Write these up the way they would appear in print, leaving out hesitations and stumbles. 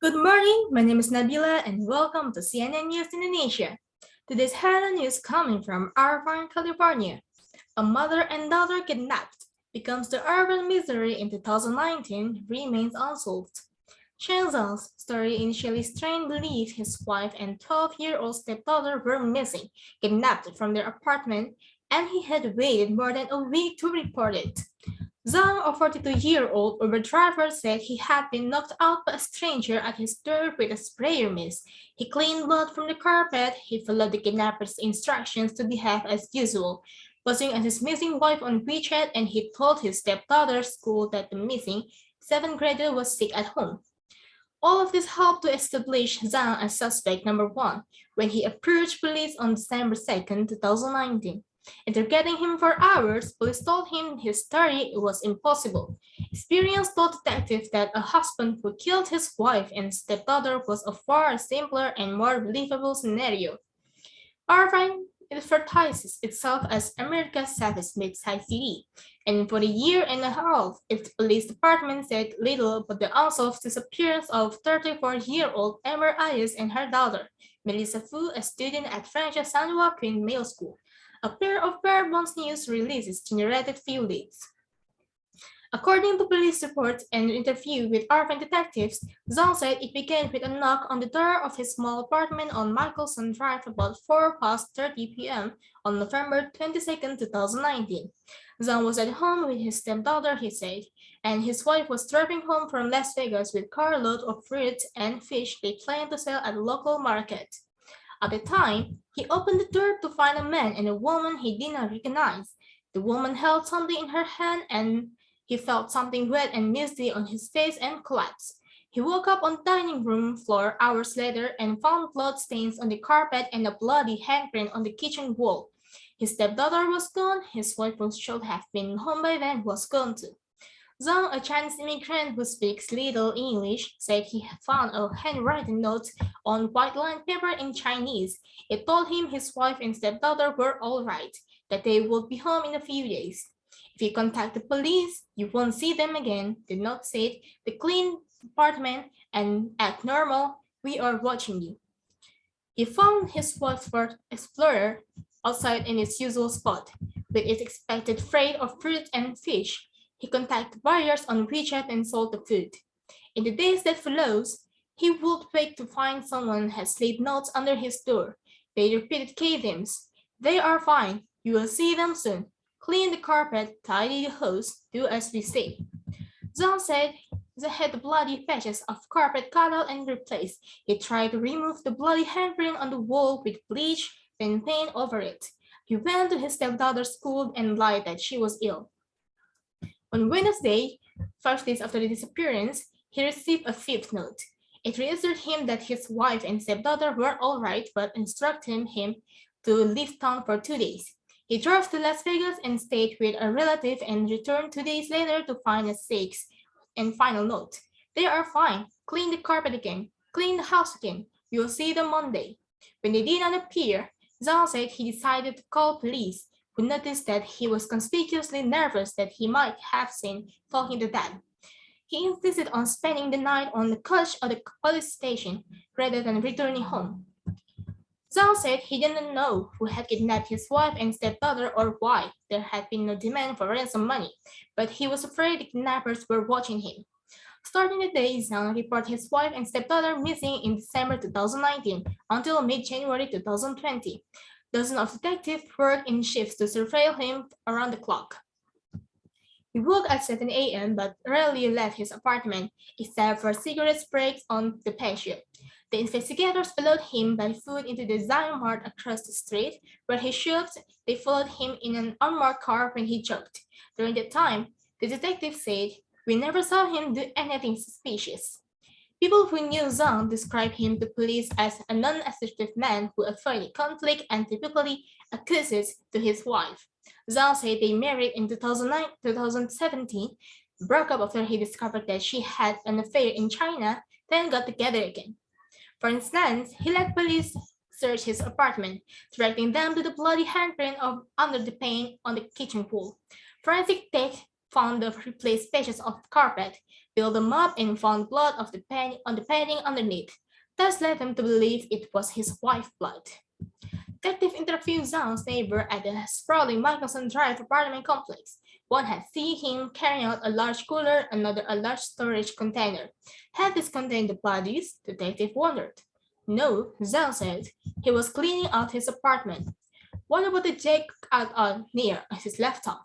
Good morning, my name is Nabila and welcome to CNN News Indonesia. Today's headline news coming from Irvine, California. A mother and daughter kidnapped becomes the urban mystery in 2019 remains unsolved. Chen Zhang's story initially strained belief his wife and 12-year-old stepdaughter were missing, kidnapped from their apartment, and he had waited more than a week to report it. Zhang, a 42-year-old Uber driver, said he had been knocked out by a stranger at his door with a sprayer mist. He cleaned blood from the carpet. He followed the kidnapper's instructions to behave as usual, posing as his missing wife on WeChat, and he told his stepdaughter's school that the missing seventh grader was sick at home. All of this helped to establish Zhang as suspect number one when he approached police on December 2, 2019. Interrogating him for hours, police told him his story was impossible. Experience told detectives that a husband who killed his wife and stepdaughter was a far simpler and more believable scenario. Irvine advertises itself as America's safest mid-sized city, and for a year and a half, its police department said little about the unsolved disappearance of 34-year-old Emma Ayers and her daughter, Melissa Fu, a student at French San Joaquin Middle School. A pair of bare bones news releases generated few leads. According to police reports and an interview with Irvine detectives, Zhang said it began with a knock on the door of his small apartment on Michelson Drive about 4 past 30 p.m. on November 22, 2019. Zhang was at home with his stepdaughter, he said, and his wife was driving home from Las Vegas with a carload of fruits and fish they planned to sell at a local market. At the time, he opened the door to find a man and a woman he did not recognize. The woman held something in her hand and he felt something wet and misty on his face and collapsed. He woke up on the dining room floor hours later and found blood stains on the carpet and a bloody handprint on the kitchen wall. His stepdaughter was gone, his wife who should have been home by then was gone too. Zhang, a Chinese immigrant who speaks little English, said he found a handwritten note on white lined paper in Chinese. It told him his wife and stepdaughter were all right, that they would be home in a few days. If you contact the police, you won't see them again, the note said. The clean apartment and act normal, we are watching you. He found his wife's Ford Explorer outside in its usual spot, with its expected freight of fruit and fish. He contacted buyers on WeChat and sold the food. In the days that follows, he would wait to find someone had slid notes under his door. They repeated cadence. They are fine. You will see them soon. Clean the carpet, tidy the house, do as we say. Zhang said they had the bloody patches of carpet cut out and replaced. He tried to remove the bloody handprint on the wall with bleach, then paint over it. He went to his stepdaughter's school and lied that she was ill. On Wednesday, 5 days after the disappearance, he received a fifth note. It reassured him that his wife and stepdaughter were all right, but instructed him to leave town for 2 days. He drove to Las Vegas and stayed with a relative and returned 2 days later to find a sixth and final note. They are fine. Clean the carpet again. Clean the house again. You'll see them Monday. When they did not appear, Zhang said he decided to call police, who noticed that he was conspicuously nervous that he might have seen talking to Dad. He insisted on spending the night on the couch of the police station rather than returning home. Zhang said he didn't know who had kidnapped his wife and stepdaughter or why there had been no demand for ransom money, but he was afraid the kidnappers were watching him. Starting the day, Zhang reported his wife and stepdaughter missing in December 2019 until mid-January 2020. Dozens of detectives worked in shifts to surveil him around the clock. He woke at 7 a.m. but rarely left his apartment, except for cigarette breaks on the patio. The investigators followed him by foot into the Zion Mart across the street, where he shopped. They followed him in an unmarked car when he jogged. During that time, the detective said, "We never saw him do anything suspicious." People who knew Zhang described him to police as a non-assertive man who avoided conflict and typically accuses to his wife. Zhang said they married in 2017, broke up after he discovered that she had an affair in China, then got together again. For instance, he let police search his apartment, directing them to the bloody handprint under the paint on the kitchen wall. Forensic tech found the replaced pages of carpet, peeled them up, and found blood on the painting underneath. This led him to believe it was his wife's blood. Detective interviewed Zhang's neighbor at the sprawling Michelson Drive apartment complex. One had seen him carrying out a large cooler, another a large storage container. Had this contained the bodies? Detective wondered. No, Zhang said. He was cleaning out his apartment. What about the jig out near his left arm,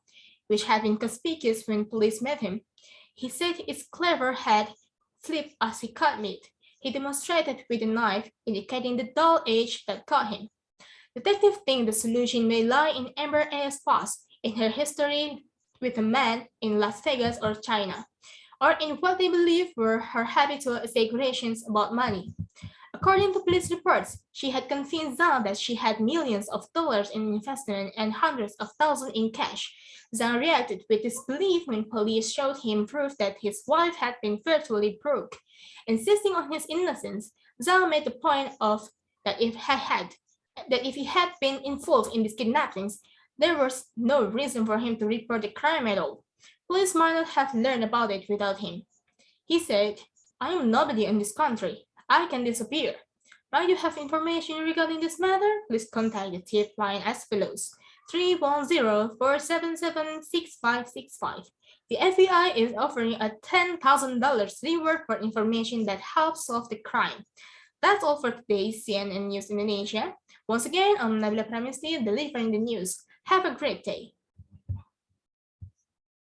which had been conspicuous when police met him? He said his clever head slipped as he cut meat. He demonstrated with a knife, indicating the dull edge that caught him. Detectives think the solution may lie in Amber A.'s past, in her history with a man in Las Vegas or China, or in what they believe were her habitual exaggerations about money. According to police reports, she had convinced Zhang that she had millions of dollars in investment and hundreds of thousands in cash. Zhang reacted with disbelief when police showed him proof that his wife had been virtually broke. Insisting on his innocence, Zhang made the point of that if he had been involved in these kidnappings, there was no reason for him to report the crime at all. Police might not have learned about it without him. He said, I am nobody in this country. I can disappear. Might you have information regarding this matter? Please contact the tip line as follows. 310-477-6565. The FBI is offering a $10,000 reward for information that helps solve the crime. That's all for today's CNN News Indonesia. Once again, I'm Nabila Pramesti delivering the news. Have a great day.